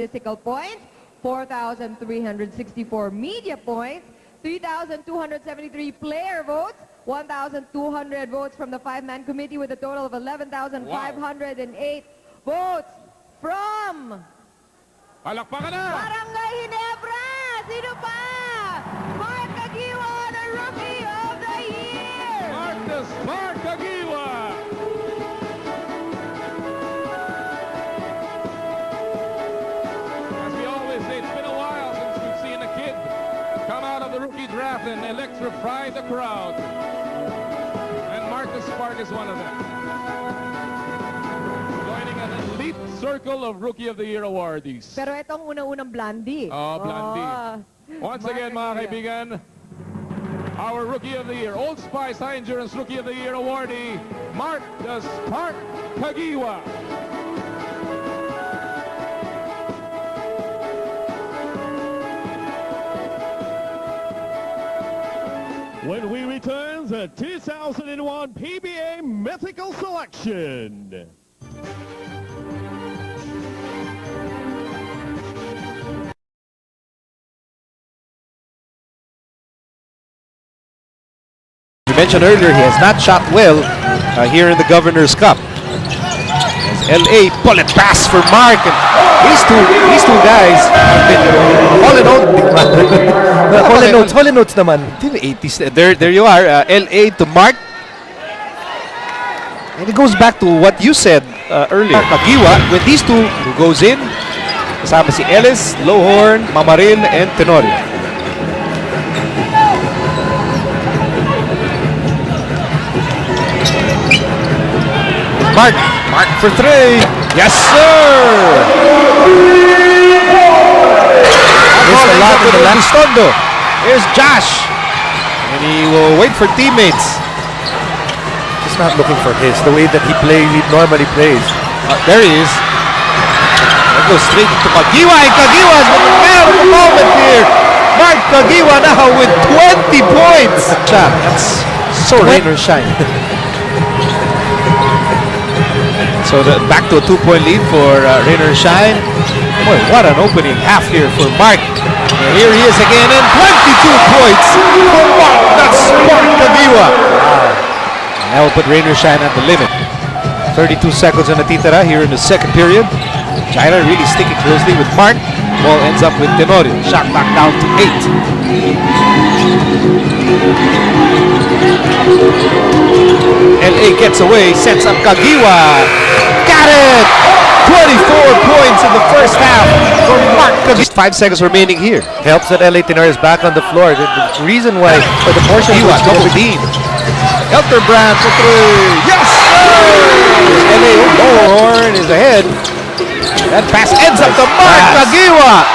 statistical points, 4,364 media points, 3,273 player votes, 1,200 votes from the five-man committee with a total of 11,508 votes from Palakpakan na! Barangay Ginebra! Sino pa? Mark CAGUIOA, the Rookie of the Year! Mark CAGUIOA! As we always say, it's been a while since we've seen a kid come out of the rookie draft and electrify the crowd. And Marcus Spark is one of them. Joining an elite circle of Rookie of the Year awardees. Pero itong unang-unang Blondie. Oh, Blondie. Once again, mga kaibigan, our Rookie of the Year, Old Spice High Endurance Rookie of the Year awardee, Mark the Spark CAGUIOA. When we return the 2001 PBA Mythical Selection. You mentioned earlier he has not shot well here in the Governor's Cup. As LA pull it pass for Mark, and these two guys have been Hall & Oates naman. 80s. There you are, LA to Mark. And it goes back to what you said earlier. CAGUIOA with these two who goes in. Kasama si Ellis, Lohorn, Mamaril, and Tenorio. Mark for three. Yes, sir. There's a lot in the Lanstondo. Here's Josh. And he will wait for teammates. He's not looking for his, the way that he normally plays. There he is. That goes straight to CAGUIOA. And CAGUIOA is with the man of the moment here. Mark CAGUIOA now with 20 points. That's so rain or shine. So back to a 2-point lead for Rain or Shine. Boy, what an opening half here for Mark. And here he is again, and 22 points for Mark. That's Spark CAGUIOA. Wow. And that will put Rain or Shine at the limit. 32 seconds on the titara here in the second period. China really sticking closely with Mark. Ball ends up with Tenorio. Shot back down to 8. LA gets away, sets up CAGUIOA. Got it! 24 points in the first half for Mark CAGUIOA. Just 5 seconds remaining here. Helps that LA Tenorio is back on the floor. The reason why, or the portion of CAGUIOA, double team. Elterbrand for three. Yes, sir! LA Lohorn is ahead. That pass ends up to Mark CAGUIOA.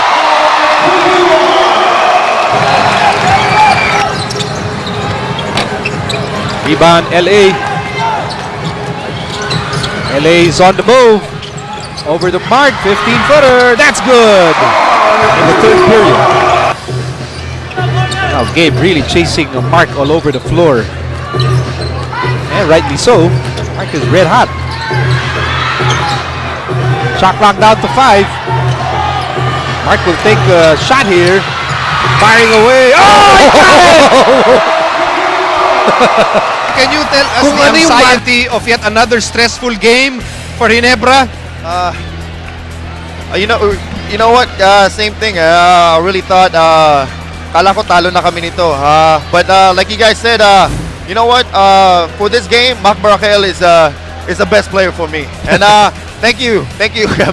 Rebound, LA. LA is on the move. Over the Mark, 15-footer. That's good. In the third period. Now Gabe really chasing Mark all over the floor. And rightly so. Mark is red hot. Shot clock down to 5. Mark will take a shot here. Firing away. Oh, he got it! Can you tell us the anxiety of yet another stressful game for Ginebra? You know what? Same thing. I really thought, kala ko talo na kami nito. But like you guys said, you know what? For this game, Mac Barakel is the best player for me. And thank you,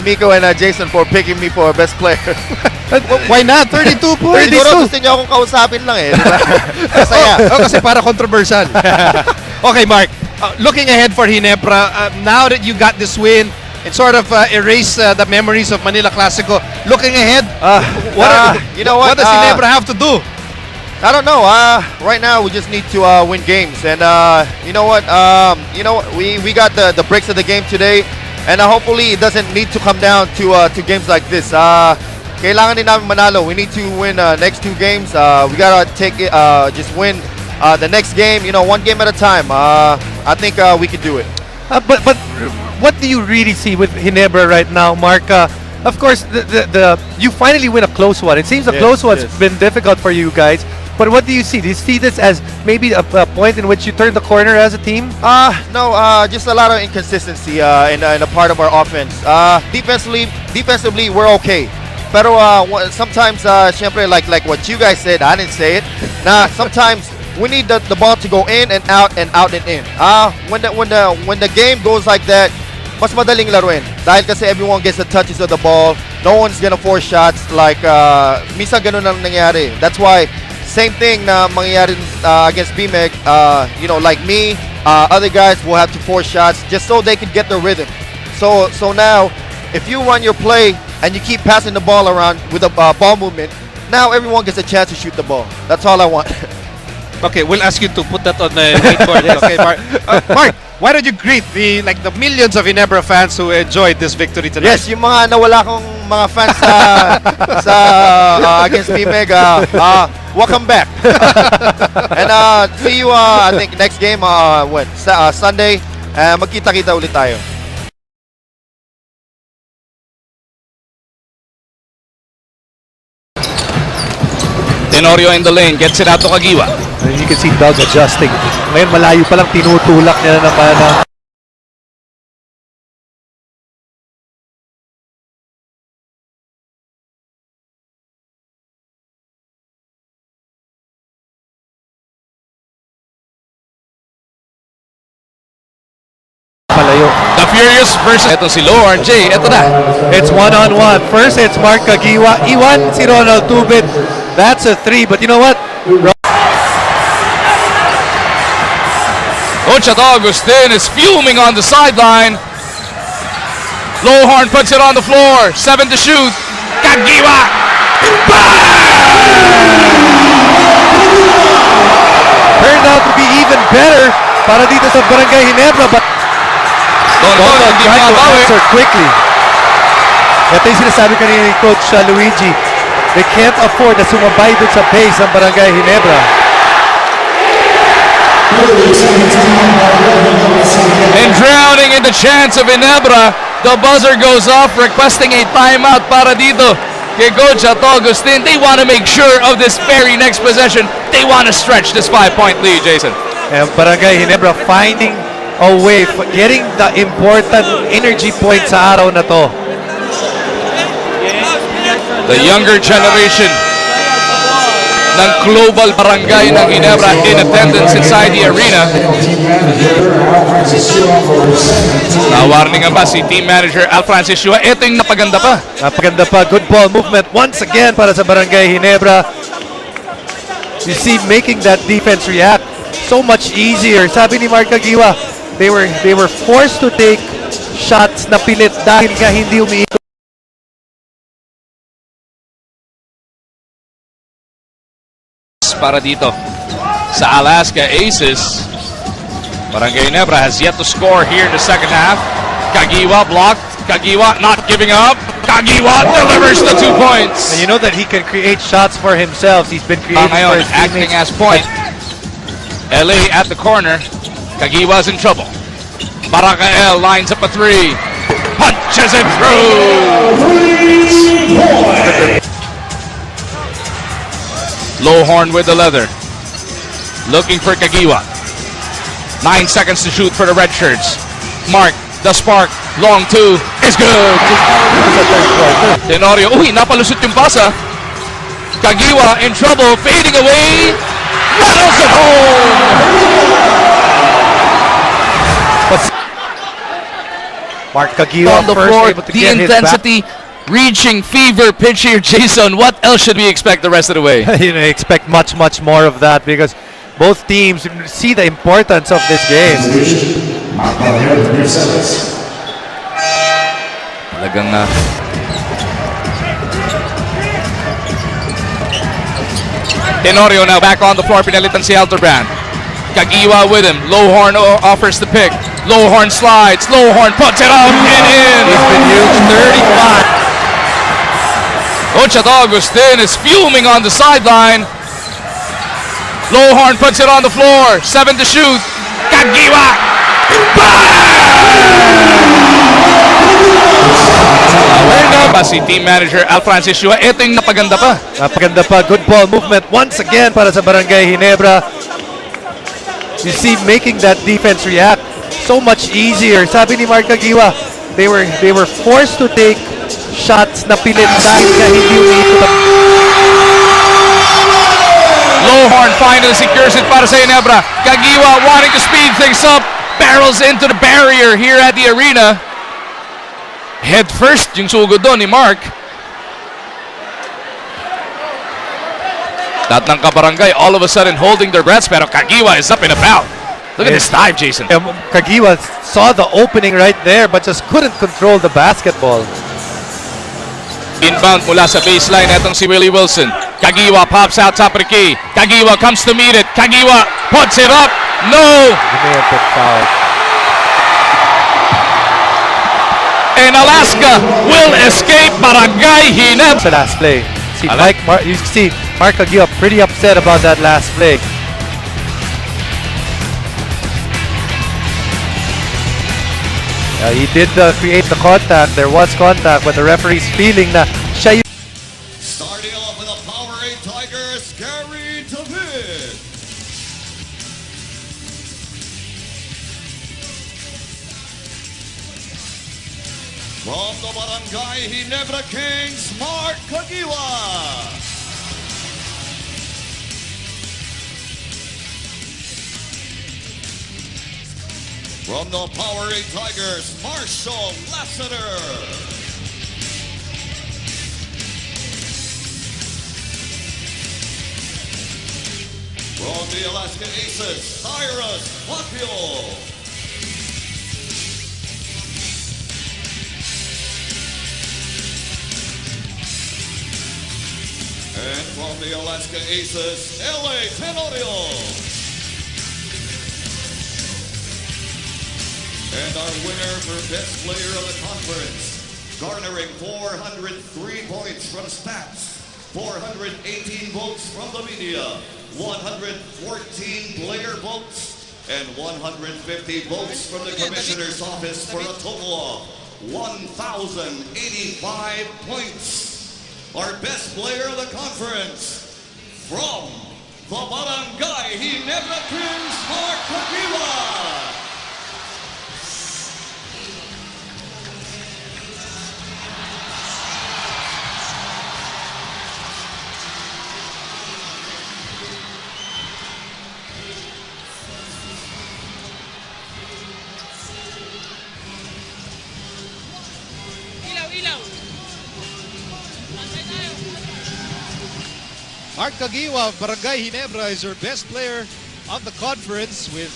Miko and Jason, for picking me for best player. Why not? 32 points. Siguro gusto niyo akong kausapin lang eh. Masaya. Kasi para controversial. Okay, Mark. Looking ahead for Ginebra, now that you got this win, it sort of erase the memories of Manila Classico. Looking ahead, you know what? What does Ginebra have to do? I don't know. Right now, we just need to win games, and you know what? We got the breaks of the game today, and hopefully it doesn't need to come down to games like this. Kailangan din namin manalo. We need to win next 2 games. We gotta take it, just win the next game. You know, 1 game at a time. I think we can do it. But what do you really see with Ginebra right now, Mark? of course, you finally win a close one. It seems a close one's been difficult for you guys. But what do you see? Do you see this as maybe a point in which you turn the corner as a team? No, just a lot of inconsistency in a part of our offense. Defensively, we're okay. Pero sometimes, syempre, like what you guys said, I didn't say it. Sometimes we need the ball to go in and out and out and in. When the game goes like that, mas madaling laruin. Dahil kasi everyone gets the touches of the ball. No one's gonna force shots. Like minsan ganun ang nangyari. That's why same thing na mangyayari against BMEG. You know, like me, other guys will have to force shots just so they can get their rhythm. So now, if you run your play and you keep passing the ball around with a ball movement, now everyone gets a chance to shoot the ball. That's all I want. Okay, we'll ask you to put that on the whiteboard. Okay, Mark. Mark, why don't you greet the millions of Ginebra fans who enjoyed this victory tonight? Yes, yung mga nawala kong mga fans sa against BMEG, welcome back. And see you, I think, next game, Sunday. Magkita-kita ulit tayo. Tenorio in the lane, gets it out to CAGUIOA. And you can see Doug adjusting. Ngayon malayo pa lang tinutulak niya na naman. Palayo. The Furious versus eto si Lord J. Eto na. It's one-on-one. First, it's Mark CAGUIOA. Iwan si Ronald Tubit. That's a 3. But you know what? Ochato Agustin is fuming on the sideline. Lowhorn puts it on the floor. 7 to shoot. CAGUIOA. Turned out to be even better para dito sa Barangay Ginebra. But Tondo tried to answer quickly. Ito yung sinasabi kanina ni Coach Luigi. They can't afford na sumabay dun sa pace ng Barangay Ginebra. And drowning in the chance of Ginebra, the buzzer goes off requesting a timeout para dito kay Coach Agustin. They want to make sure of this very next possession. They want to stretch this 5-point lead, Jason. And Barangay Ginebra finding a way, getting the important energy point sa araw na to. The younger generation ng global barangay ng Ginebra in attendance inside the arena. Na-warning ba si team manager Al Francis Shua? Ito yung napaganda pa. Napaganda pa. Good ball movement once again para sa Barangay Ginebra. You see, making that defense react so much easier. Sabi ni Mark CAGUIOA, they were forced to take shots na pilit dahil nga hindi umiikot. Para dito sa Alaska Aces. Barangay Ginebra has yet to score here in the second half. CAGUIOA blocked. CAGUIOA not giving up. CAGUIOA delivers the 2 points. And you know that he can create shots for himself. He's been creating for his acting teammates. as point. LA at the corner. CAGUIOA's in trouble. Barakael lines up a 3. Punches it through. Lowhorn with the leather. Looking for CAGUIOA. 9 seconds to shoot for the red shirts. Mark, the spark. Long 2 is good. Tenorio. Uy, napalusot yung pasa. CAGUIOA in trouble. Fading away. Rattles it home. Mark CAGUIOA On the first floor, able to the get intensity reaching fever pitch here. Jason, what else should we expect the rest of the way? You know, expect much more of that because both teams see the importance of this game. Talagang Tenorio now back on the floor. Pinalitan si Alderbrand. CAGUIOA with him. Lowhorn offers the pick. Lowhorn slides. Lowhorn puts it up and in. He's been huge. 35. Ochato Agustin is fuming on the sideline. Lowhorn puts it on the floor. 7 to shoot. CAGUIOA. Bang! Turned out pa si team manager Al Francis Shua. Ito yung napaganda pa. Napaganda pa. Good ball movement once again para sa Barangay Ginebra. You see, making that defense react so much easier. Sabi ni Mark CAGUIOA, they were forced to take shots na pilit dahil nga hindi umiikot. Low horn finally secures it para sa Ginebra. CAGUIOA wanting to speed things up. Barrels into the barrier here at the arena. Head first yung sugod doon ni Mark. Lahat ng kabarangay all of a sudden holding their breaths, pero CAGUIOA is up and about. Look at this dive, Jason. CAGUIOA saw the opening right there but just couldn't control the basketball. Inbound mula sa baseline, etong si Willie Wilson. CAGUIOA pops out top of the key. CAGUIOA comes to meet it. CAGUIOA puts it up. No! Foul. And Alaska will escape Barangay Ginebra. Sa last play. You see Mark CAGUIOA pretty upset about that last play. He did create the contact. There was contact, but the referee's feeling na siya. Starting off with a Powerade Tigers, Gary David. From the Barangay Ginebra Kings, Mark CAGUIOA. From the Powerade Tigers, Marshall Lassiter. From the Alaska Aces, Cyrus Papio. And from the Alaska Aces, LA Tenorio. And our winner for Best Player of the Conference, garnering 403 points from stats, 418 votes from the media, 114 player votes, and 150 votes from the Commissioner's Office for a total of 1,085 points. Our Best Player of the Conference, from the Barangay Ginebra Kings, Mark CAGUIOA. Mark CAGUIOA of Barangay Ginebra is our best player of the conference with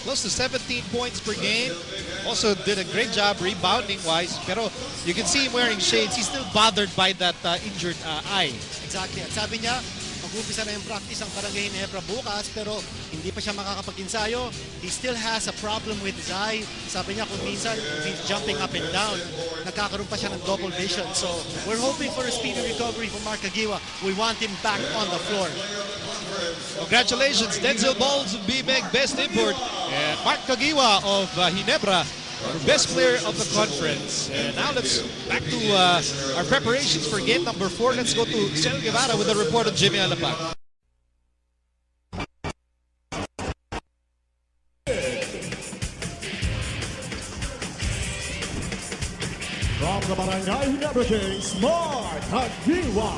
close to 17 points per game. Also did a great job rebounding-wise. Pero you can see him wearing shades. He's still bothered by that injured eye. Exactly. At sabi niya, mag-umpisa na yung practice ang Barangay Ginebra bukas pero hindi pa siya makakapag-ensayo. He still has a problem with his eye. Sabi niya kung minsan, if he's jumping up and down, nagkakaroon pa siya ng double vision. So we're hoping for a speedy recovery from Mark CAGUIOA. We want him back on the floor. Congratulations, Denzel Balls of BMEG Best Import and Mark CAGUIOA of Ginebra, best player of the conference. And now let's back to our preparations for game number 4. Let's go to Sel Guevara with a report of Jimmy Alapan. From the Barangay Ginebra Kings, Mark CAGUIOA.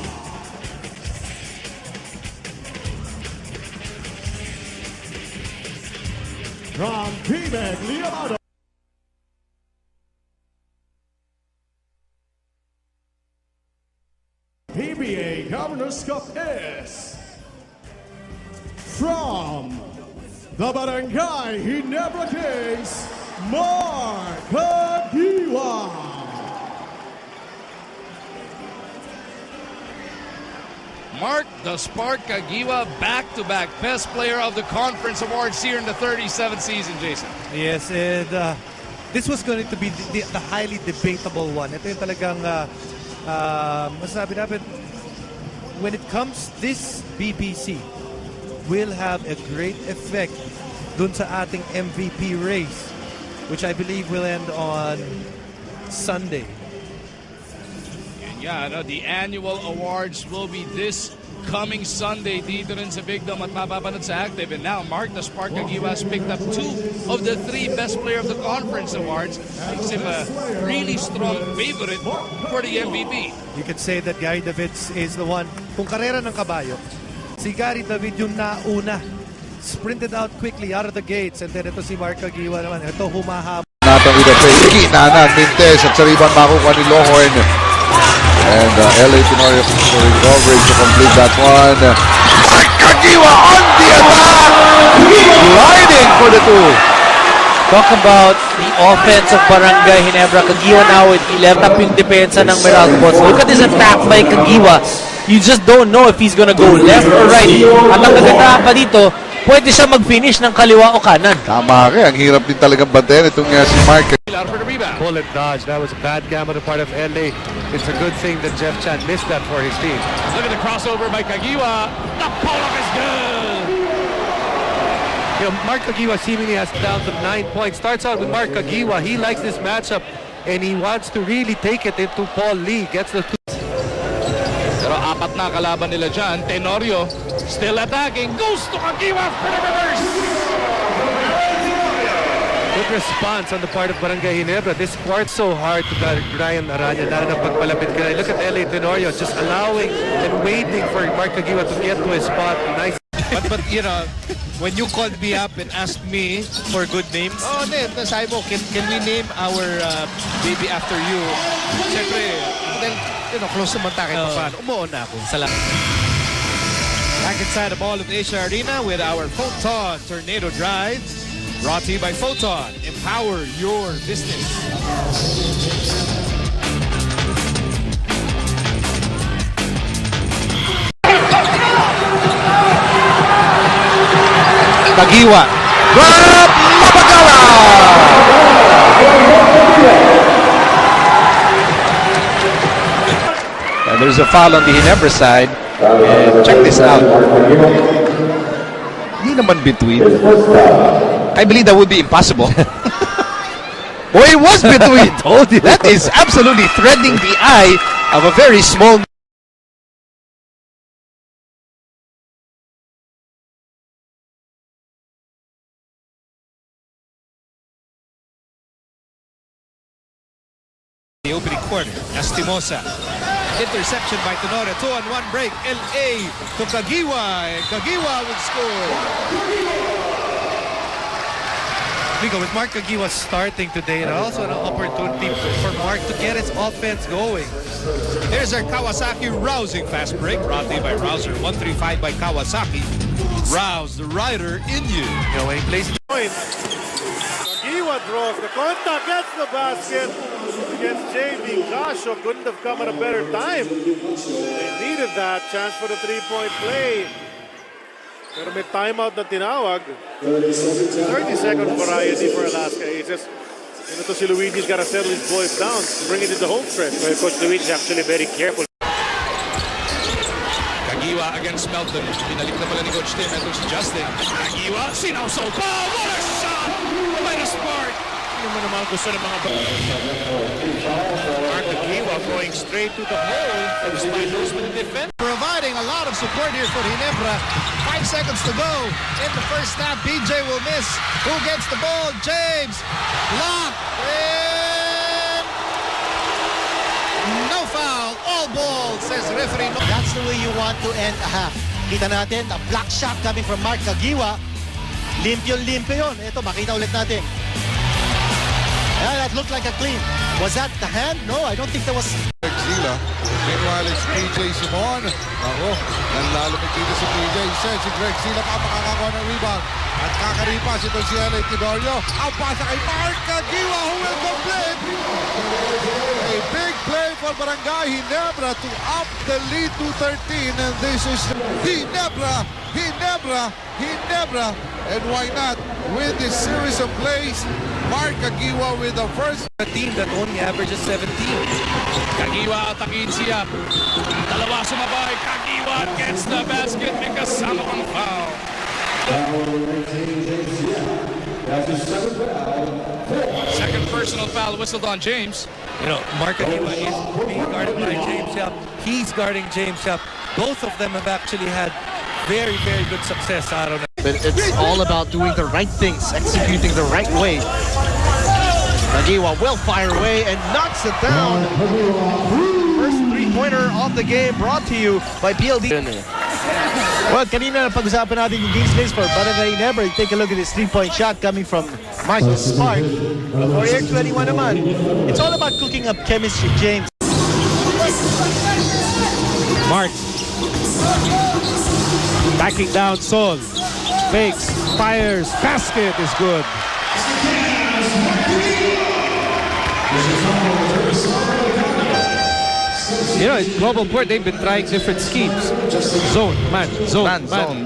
From BMEG Leonardo. PBA Governor's Cup is from the Barangay Ginebra Kings, Mark CAGUIOA. Mark the Spark CAGUIOA back-to-back Best Player of the Conference Awards here in the 37th season, Jason. Yes, and this was going to be the highly debatable one. Ito yung talagang masasabi natin, when it comes, this BBC will have a great effect dun sa ating MVP race, which I believe will end on Sunday. Yeah, no, the annual awards will be this coming Sunday dito rin sa Big Dome at mapapanood sa Active. And now, Mark the Spark CAGUIOA has picked up 2 of the 3 Best Player of the Conference awards. Makes him a really strong favorite for the MVP. You could say that Gary Davids is the one. Kung karera ng kabayo, si Gary David yung nauna. Sprinted out quickly out of the gates. And then ito si Mark CAGUIOA naman. Ito humahabol. Natang ito sa Kinanan, Mintes at sa rebound makukuha ni Lohorn. And LA Tenorio scoring coverage to complete that one. Mark CAGUIOA on the attack! Gliding for the 2. Talk about the offense of Barangay Ginebra. CAGUIOA now with 11 up yung depensa ng Meralco Boys. Look at this attack by CAGUIOA. You just don't know if he's gonna go left or right. At ang kagandahan pa dito, pwede siya mag-finish ng kaliwa o kanan. Tama ka, ang hirap din talagang bantayan itong si Mark. Bullet dodge. That was a bad gamble on the part of LA. It's a good thing that Jeff Chan missed that for his team. Look at the crossover by CAGUIOA. The pull-up is good. You know, Mark CAGUIOA seemingly has down to 9 points. Starts out with Mark CAGUIOA. He likes this matchup and he wants to really take it into Paul Lee. Gets the 2. Pero 4 na kalaban nila dyan. Tenorio still attacking. Goes to CAGUIOA for the reverse. Good response on the part of Barangay Ginebra. This part's so hard to Ryan Aranya. Lalo na pagpalapit ka. Look at LA Tenorio just allowing and waiting for Mark CAGUIOA to get to his spot. Nice. But you know, when you called me up and asked me for good names, sabi mo, can we name our baby after you? Siyempre, then, you know, close naman tayo paano. Umuon na ako. Salamat. Back inside the Mall of Asia Arena with our Photon Tornado Drives. Brought to you by Photon. Empower your business. CAGUIOA. Grab Mapagala! And there's a foul on the Ginebra side. And check this out. Hindi naman between. I believe that would be impossible. Oh, it was between. Told you. That is absolutely threading the eye of a very small. The opening quarter, Astimosa. Interception by Tenorio. 2-on-1 break. LA to CAGUIOA. And CAGUIOA will score. With Mark CAGUIOA starting today, and also an opportunity for Mark to get his offense going. Here's our Kawasaki rousing fast break. Brought to you by Rouser 135 by Kawasaki. Rouse the rider in you. You know, when he plays CAGUIOA draws the contact, gets the basket against JB. Gasho couldn't have come at a better time. They needed that chance for the three-point play. Pero may timeout na tinawag. 30-second variety for Alaska Aces. And ito si Luigi's got to settle his boys down to bring it into home stretch. Well, Coach Luigi is actually very careful. CAGUIOA against Melton. Pinalik na pala ni Coach Tim. Ito si Justin. CAGUIOA, sinawsaw pa! What a shot by the Spark! Ano mo naman gusto ng mga Mark CAGUIOA going straight to the hole. Despite those with the defense. Providing a lot of support here for Ginebra. 5 seconds to go in the first half. BJ will miss. Who gets the ball? James. Locked. And no foul. All ball, says referee. That's the way you want to end a half. Kita natin, a block shot coming from Mark CAGUIOA. Limpyo-limpyo yun. Ito, makita ulit natin. Yeah, that looked like a clean. Was that the hand? No, I don't think that was... Zila. Meanwhile, it's PJ Simon. Ako, nanlalamig dito si PJ. Said si Greg Zila pa makakakuha ng rebound. At kakaripas ito si LA Tenorio. Ang pasa kay Mark CAGUIOA who will complete. A big play for Barangay Ginebra to up the lead to 13. And this is Ginebra, Ginebra, Ginebra. And why not win this series of plays? Mark CAGUIOA with the first. a team that only averages 17. CAGUIOA atakin siya. Dalawa sumabay. CAGUIOA gets the basket. May kasama kang foul. Second personal foul whistled on James. You know, Mark Caguioa is being guarded by James Yap. He's guarding James Yap. Both of them have actually had very, very good success. I don't know. But it's all about doing the right things, executing the right way. Caguioa will fire away and knocks it down. First three-pointer of the game brought to you by PLD. Well, kanina pag-usapan natin yung game space for Barangay Ginebra. Take a look at this three-point shot coming from Michael Spark. For Air 21 naman, it's all about cooking up chemistry, James. Mark. Backing down Sol. Fakes, fires, basket is good. You know, in Global Port, they've been trying different schemes. Zone, man, zone, zone,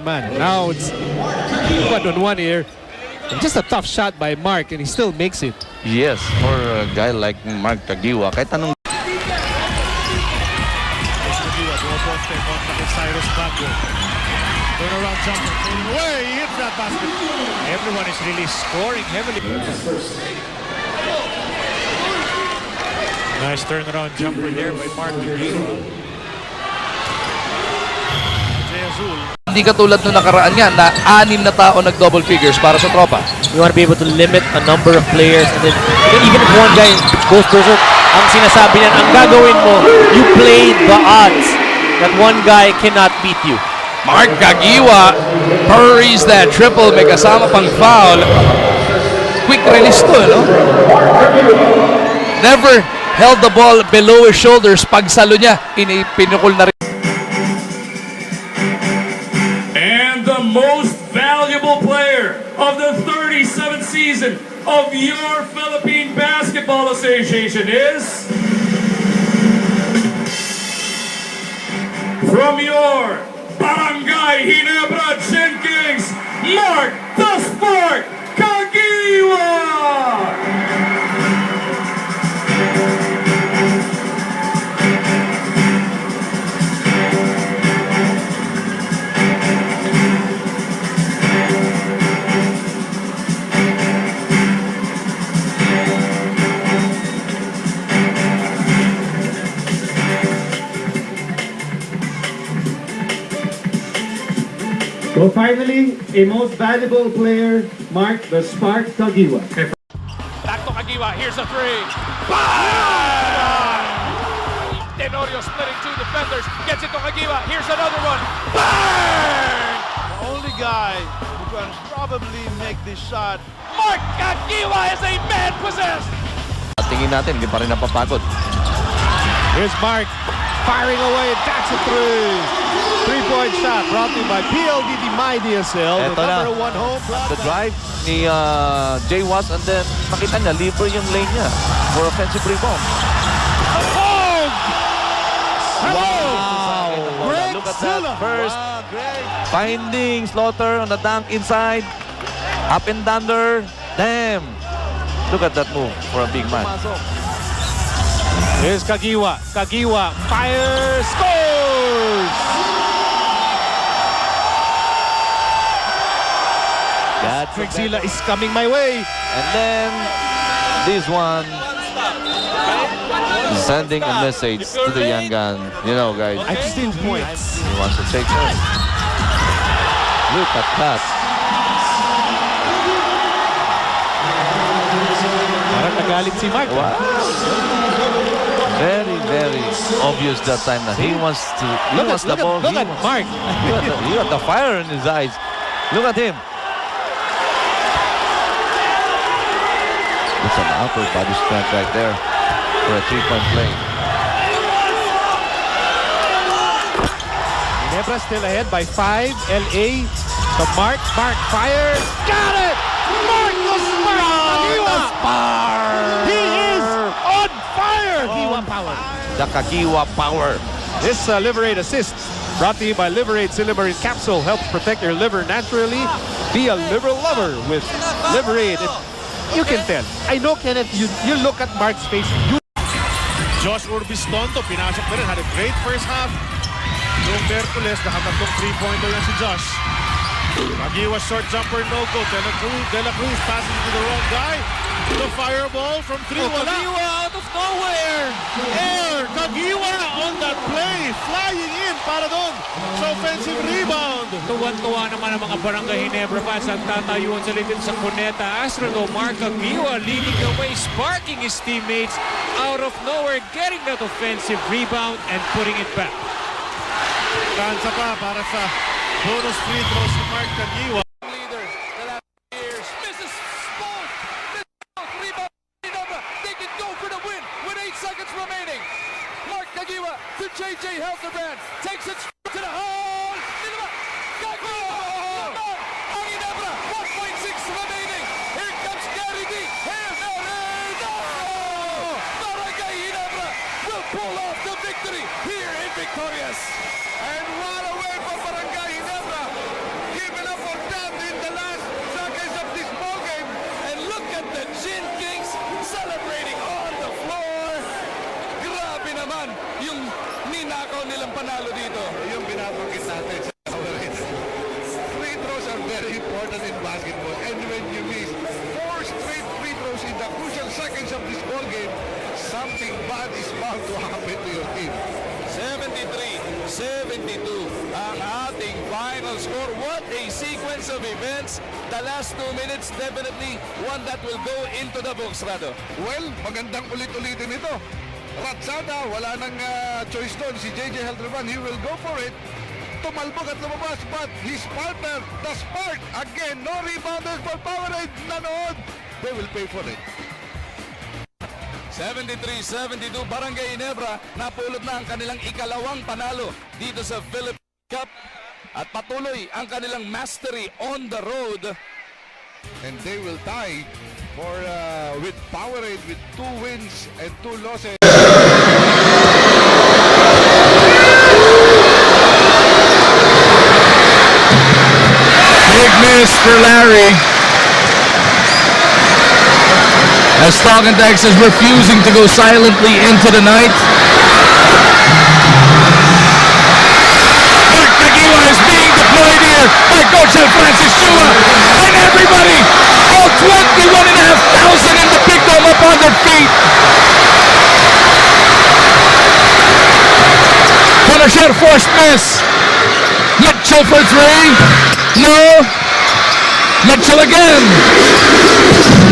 man. Now it's 1-on-1 here. And just a tough shot by Mark, and he still makes it. Yes, for a guy like Mark Caguioa, kahit anong Cyrus Bago. Turnaround jumper, fading away. He hits that basket. Everyone is really scoring heavily. Nice turnaround jumper there by Mark Caguioa. Jay Azul. Hindi katulad nung nakaraan nga na 6 na tao nag-double figures para sa tropa. You want to be able to limit a number of players, and then even if one guy goes berserk, ang sinasabi niyan, ang gagawin mo, you play the odds that one guy cannot beat you. Mark Caguioa buries that triple, may kasama pang foul. Quick release to, no? Never held the ball below his shoulders. Pagsalo niya, pinukol na rin. And the most valuable player of the 37th season of your Philippine Basketball Association is from your Barangay Ginebra Gen Kings, Mark the Spark Caguioa! So finally, a most valuable player, Mark the Spark Caguioa. Back to Caguioa, here's a three. Bang! Tenorio splitting two defenders, gets it to Caguioa, here's another one. Bang! The only guy who can probably make this shot. Mark Caguioa is a man possessed. tingin natin, hindi pa rin napapagod. Here's Mark firing away, that's a three. Three-point shot brought to you by PLDT My DSL. Eto the na. number 1 home block. The drive ni Jay Was, and then makita niya, libre yung lane niya for offensive rebound. Oh! Wow! Look at that first. Finding Slaughter on the dunk inside. Up and under. Damn! Look at that move for a big man. Here's Caguioa. Caguioa fires, scores! Drexila is coming my way. And then this one is sending a message to the young gun. You know, guys. I've seen points. He wants to take turns. Look at that. Parang nagalit si Mark. Wow. Very, very obvious that time that he wants to. Look at the ball. Look at Mark. He got the fire in his eyes. Look at him. It's an upper body strength right there for a three-point play. Ginebra still ahead by 5. LA to Mark. Mark fires. Got it! Mark the Spark! He is on fire! Caguioa power. The Caguioa power. This Liberate assist brought to you by Liberate Liberate Capsule. Helps protect your liver naturally. Be a liver lover with Liberate. You can tell. I know, Kenneth, you look at Mark's face. Josh Urbistonto, pinasok na rin. Had a great first half. Yung Berkules, nakatatlong three-pointer yan si Josh. Caguioa short jumper, no go. De La Cruz passes to the wrong guy. The fireball from 3. Caguioa out of nowhere. Air. Caguioa on that play. Flying in para doon sa offensive rebound. Tuwan-tuwa naman ang mga Barangay Ginebra fans ang tatayuan sa litin sa Cuneta Astro. Mark Caguioa leading the way, sparking his teammates out of nowhere, getting that offensive rebound and putting it back. Kansa pa para sa bonus free throws si Mark Caguioa. JJ Helterbrand takes it to the hole. Caguioa! Ang Ginebra, 1.6 remaining. Here comes Gary D. No! Barangay Ginebra will pull off the victory here in Victorious. And what a way for Barangay Ginebra. Give it up for them in the last seconds of this ball game. And look at the Gin Kings celebrating on the floor. Grabe naman yung ninakaw nilang panalo dito. Yung binabanggit natin sa free throws are very important in basketball. And when you miss 4 straight free throws in the crucial seconds of this ball game, something bad is bound to happen to your team. 73-72 ang ating final score. What a sequence of events. The last 2 minutes definitely one that will go into the books, Rado. Well, magandang ulit-ulitin ito. Ratsada, wala nang choice doon. Si JJ Helderman, he will go for it. Tumalbog at lumabas, but his partner, the Spark, again, no rebounders for Powerade. Nanood. They will pay for it. 73-72, Barangay Ginebra napulot na ang kanilang ikalawang panalo dito sa Philippine Cup at patuloy ang kanilang mastery on the road. And they will tie for with Powerade with 2 wins and 2 losses. Big miss for Larry. As Stockton Texas refusing to go silently into the night. Mark Caguioa is being deployed here by Coach Francis Chua. And everybody, all 21,500 in the big dome up on their feet. Connoisseur forced miss. Mitchell for 3. No. Mitchell again.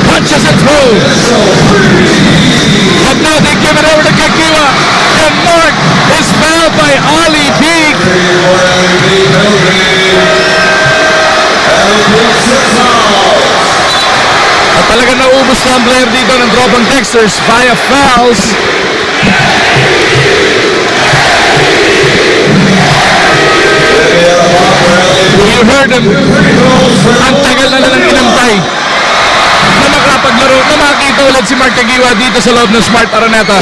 Punches it through. But now they give it over to Caguioa. And Mark is fouled by Ali Peak. At talagang naubos na ang player dito ng Dropang Texters via fouls. You heard him. Ang tagal na lang inantay na makapaglaro, na makakita ulit si Mark Caguioa dito sa loob ng Smart Araneta.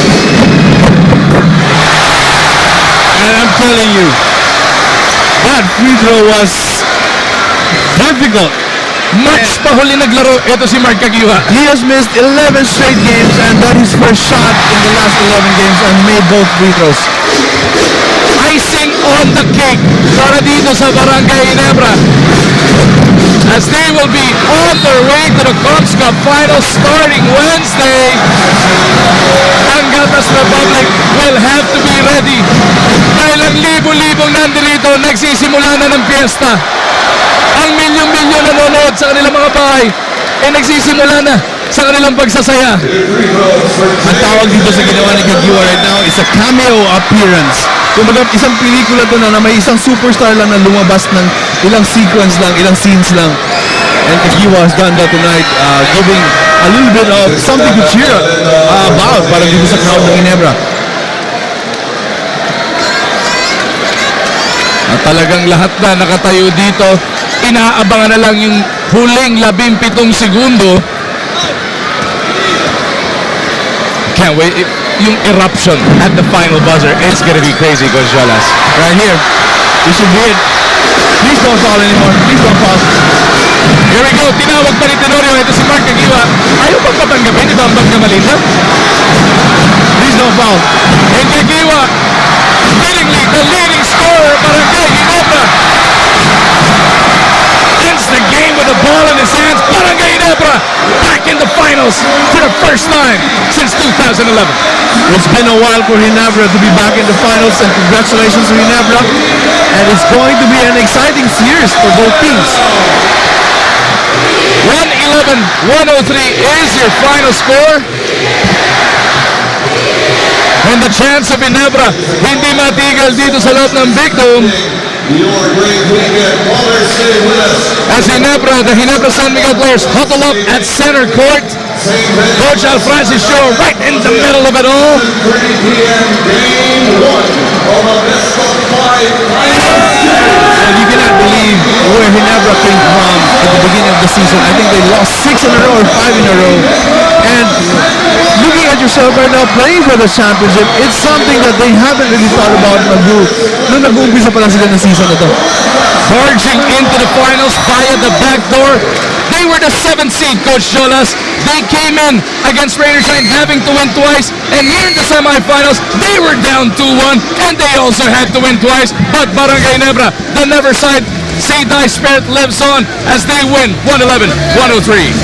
And I'm telling you, that free throw was difficult. Match pa huli naglaro, ito si Mark Caguioa. He has missed 11 straight games and got his first shot in the last 11 games and made both free throws. Icing on the cake para dito sa Barangay Ginebra, as they will be on their way to the Conch Cup Finals starting Wednesday. Ang Gatas Republic will have to be ready dahil ang libo-libong nandito nagsisimula na ng piyesta. Ang milyon-milyon nanonood sa kanilang mga bahay ay nagsisimula na sa kanilang pagsasaya. Ang tawag dito sa ginawa ni Caguioa right now is a cameo appearance. Kumbaga isang pelikula to na may isang superstar lang na lumabas ng ilang sequence lang, ilang scenes lang. And Caguioa has done that tonight, giving a little bit of something to cheer about para dito sa crowd ng Ginebra. At talagang lahat na nakatayo dito, inaabangan na lang yung huling 17 segundo. Can't wait. Yung eruption at the final buzzer, it's gonna be crazy, Gonzales. Right here. This should be it. Please don't foul anymore. Please don't foul. Here we go. Tinawag pa ni Tenorio. Ito si Mark Caguioa. Ayaw bang patanggapin? Ito ang banggamalita. Please don't foul. And Caguioa, willingly the leading scorer, Barangay Ginebra. It's been a while for Ginebra to be back in the finals, and congratulations to Ginebra. And it's going to be an exciting series for both teams. 111-103 is your final score. And the chance of Ginebra hindi matigil dito sa loob ng Big Dome. As Ginebra, the Ginebra San Miguel players huddle up at center court. Coach Alfrancis Show right in the middle of it all. And you cannot believe where Ginebra came from at the beginning of the season. I think they lost 6 in a row or 5 in a row. And looking at yourself right now, playing for the championship, it's something that they haven't really thought about nung nag-uumpisa pa lang sila ng season na to. Barging into the finals via the back door. They were the 7th seed, Coach Jolas. They came in against Rainier Shine having to win twice. And here in the semifinals, they were down 2-1. And they also had to win twice. But Barangay Ginebra, the never side, say die spirit lives on as they win 111-103.